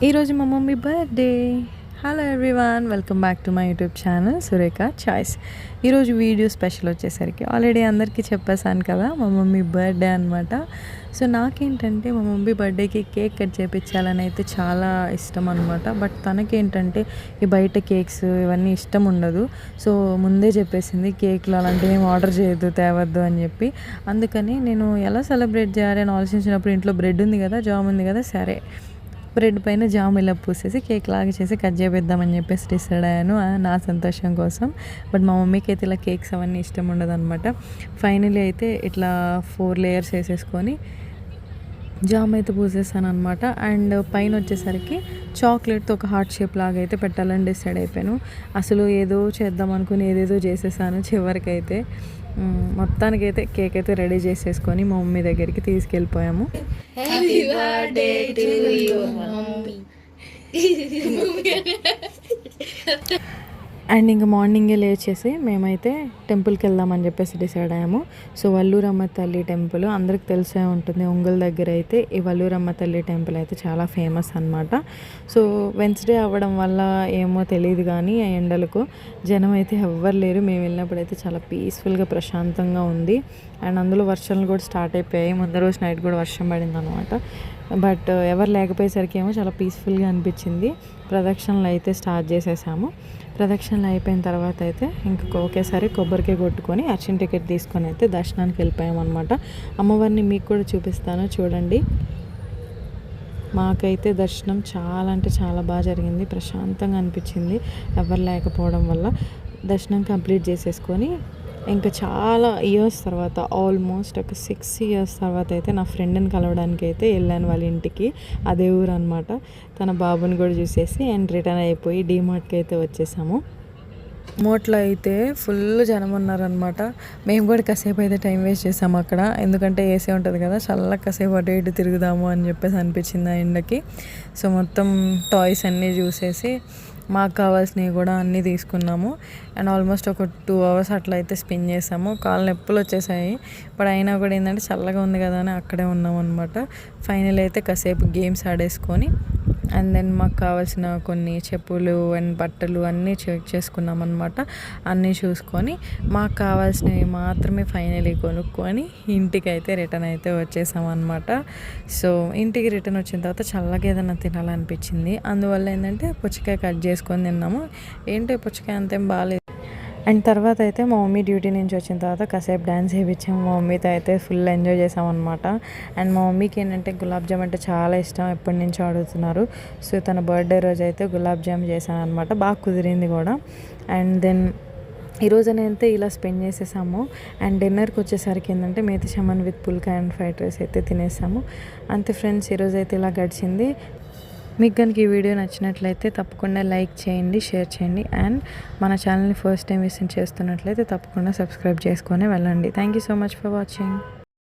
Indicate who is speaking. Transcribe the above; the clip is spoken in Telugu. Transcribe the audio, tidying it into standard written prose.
Speaker 1: ఈరోజు మా mummy birthday. Hello everyone, welcome back to my YouTube channel Surekha choice. ఈరోజు వీడియో స్పెషల్ వచ్చేసరికి ఆల్రెడీ అందరికీ చెప్పేశాను కదా, మా మమ్మీ బర్త్డే అనమాట. సో నాకేంటంటే మా మమ్మీ బర్త్డేకి కేక్ కట్ చేయించాలని అయితే చాలా ఇష్టం అనమాట. బట్ తనకేంటంటే ఈ బయట కేక్స్ ఇవన్నీ ఇష్టం ఉండదు. సో ముందే చెప్పేసింది కేక్లు అలాంటివి ఏం ఆర్డర్ చేయొద్దు, తేవద్దు అని చెప్పి. అందుకని నేను ఎలా సెలబ్రేట్ చేయాలి అని ఆలోచించినప్పుడు ఇంట్లో బ్రెడ్ ఉంది కదా, జామ్ ఉంది కదా, సరే బ్రెడ్ పైన జామ్ ఇలా పూసేసి కేక్ లాగా చేసి కట్ చేపిద్దామని చెప్పేసి డిసైడ్ అయ్యాను నా సంతోషం కోసం. బట్ మా మమ్మీకి అయితే ఇలా కేక్స్ అవన్నీ ఇష్టం ఉండదు అనమాట. ఫైనలీ అయితే ఇట్లా 4 లేయర్స్ వేసేసుకొని జామ్ అయితే పూసేసాను అనమాట. అండ్ పైన వచ్చేసరికి చాక్లెట్తో ఒక హార్ట్ షేప్ లాగా అయితే పెట్టాలని డిసైడ్ అయిపోయాను. అసలు ఏదో చేద్దాం అనుకుని ఏదేదో చేసేసాను. చివరికైతే మొత్తానికైతే కేక్ అయితే రెడీ చేసేసుకొని మా మమ్మీ దగ్గరికి తీసుకెళ్ళిపోయాము.
Speaker 2: Happy birthday to you, mommy.
Speaker 1: And ఇంకా మార్నింగే లేచేసి మేమైతే టెంపుల్కి వెళ్దామని చెప్పేసి డిసైడ్ అయ్యాము. సో వల్లూరమ్మ తల్లి టెంపుల్ అందరికి తెలిసే ఉంటుంది. ఒంగోలు దగ్గర అయితే ఈ వల్లూరమ్మ తల్లి టెంపుల్ అయితే చాలా ఫేమస్ అనమాట. సో వెన్స్డే అవ్వడం వల్ల ఏమో తెలియదు కానీ ఆ ఎండలకు జనం అయితే ఎవ్వరు లేరు. మేము వెళ్ళినప్పుడు అయితే చాలా పీస్ఫుల్గా ప్రశాంతంగా ఉంది. అండ్ అందులో వర్షాలు కూడా స్టార్ట్ అయిపోయాయి. ముందు రోజు నైట్ కూడా వర్షం పడింది అనమాట. బట్ ఎవరు లేకపోయేసరికి ఏమో చాలా పీస్ఫుల్గా అనిపించింది. ప్రదక్షిణలు అయితే స్టార్ట్ చేసేసాము. ప్రదక్షిణలు అయిపోయిన తర్వాత అయితే ఇంక ఒకేసారి కొబ్బరికాయ కొట్టుకొని అర్చన టికెట్ తీసుకొని అయితే దర్శనానికి వెళ్ళిపోయామన్నమాట. అమ్మవారిని మీకు కూడా చూపిస్తాను చూడండి. మాకైతే దర్శనం చాలా అంటే చాలా బాగా జరిగింది. ప్రశాంతంగా అనిపించింది ఎవరు లేకపోవడం వల్ల. దర్శనం కంప్లీట్ చేసేసుకొని ఇంకా చాలా ఇయర్స్ తర్వాత, ఆల్మోస్ట్ ఒక 6 ఇయర్స్ తర్వాత అయితే నా ఫ్రెండ్ని కలవడానికి అయితే వెళ్ళాను వాళ్ళ ఇంటికి. అదే ఊరు అనమాట. తన బాబుని కూడా చూసేసి అండ్ రిటర్న్ అయిపోయి డీమార్ట్కి అయితే వచ్చేసాము. మోట్లో అయితే ఫుల్ జనం ఉన్నారనమాట. మేము కూడా కాసేపు అయితే టైం వేస్ట్ చేసాము అక్కడ. ఎందుకంటే ఏసీ ఉంటుంది కదా, చల్ల కాసేపు అటు ఇటు తిరుగుదాము అని చెప్పేసి అనిపించింది ఆ ఎండకి. సో మొత్తం టాయ్స్ అన్నీ చూసేసి మాకు కావాల్సినవి కూడా అన్నీ తీసుకున్నాము. అండ్ ఆల్మోస్ట్ ఒక 2 అవర్స్ అట్లా అయితే స్పెండ్ చేసాము. కాళ్ళు నొప్పులు వచ్చేసాయి. బట్ అయినా కూడా ఏంటంటే చల్లగా ఉంది కదా అని అక్కడే ఉన్నాం అనమాట. ఫైనల్ అయితే కాసేపు గేమ్స్ ఆడేసుకొని అండ్ దెన్ మాకు కావాల్సిన కొన్ని చెప్పులు అండ్ బట్టలు అన్నీ చెక్ చేసుకున్నాం అనమాట. అన్నీ చూసుకొని మాకు కావాల్సినవి మాత్రమే ఫైనలీ కొనుక్కొని ఇంటికి అయితే రిటర్న్ అయితే వచ్చేసాం అనమాట. సో ఇంటికి రిటర్న్ వచ్చిన తర్వాత చల్లగా ఏదైనా తినాలనిపించింది. అందువల్ల ఏంటంటే పుచ్చకాయ కట్ చేసుకొని తిన్నాము. ఏంటో పుచ్చకాయ అంతేం బాగాలేదు. అండ్ తర్వాత అయితే మా మమ్మీ డ్యూటీ నుంచి వచ్చిన తర్వాత కాసేపు డ్యాన్స్ వేయించాము. మా మమ్మీతో అయితే ఫుల్ ఎంజాయ్ చేసామన్నమాట. అండ్ మా మమ్మీకి ఏంటంటే గులాబ్ జామ్ అంటే చాలా ఇష్టం, ఎప్పటి నుంచో అడుగుతున్నారు. సో తన బర్త్డే రోజు అయితే గులాబ్ జామ్ చేశాను అనమాట. బాగా కుదిరింది కూడా. అండ్ దెన్ ఈరోజు అయితే ఇలా స్పెండ్ చేసేసాము. అండ్ డిన్నర్కి వచ్చేసరికి ఏంటంటే methi chaman with phulka and fried rice అయితే తినేసాము. అంతే ఫ్రెండ్స్, ఈరోజు అయితే ఇలా గడిచింది. మీకు కనుక ఈ వీడియో నచ్చినట్లయితే తప్పకుండా లైక్ చేయండి, షేర్ చేయండి. అండ్ మన ఛానల్ని ఫస్ట్ టైం విజిట్ చేస్తున్నట్లయితే తప్పకుండా సబ్స్క్రైబ్ చేసుకొని వెళ్ళండి. Thank you so much for watching.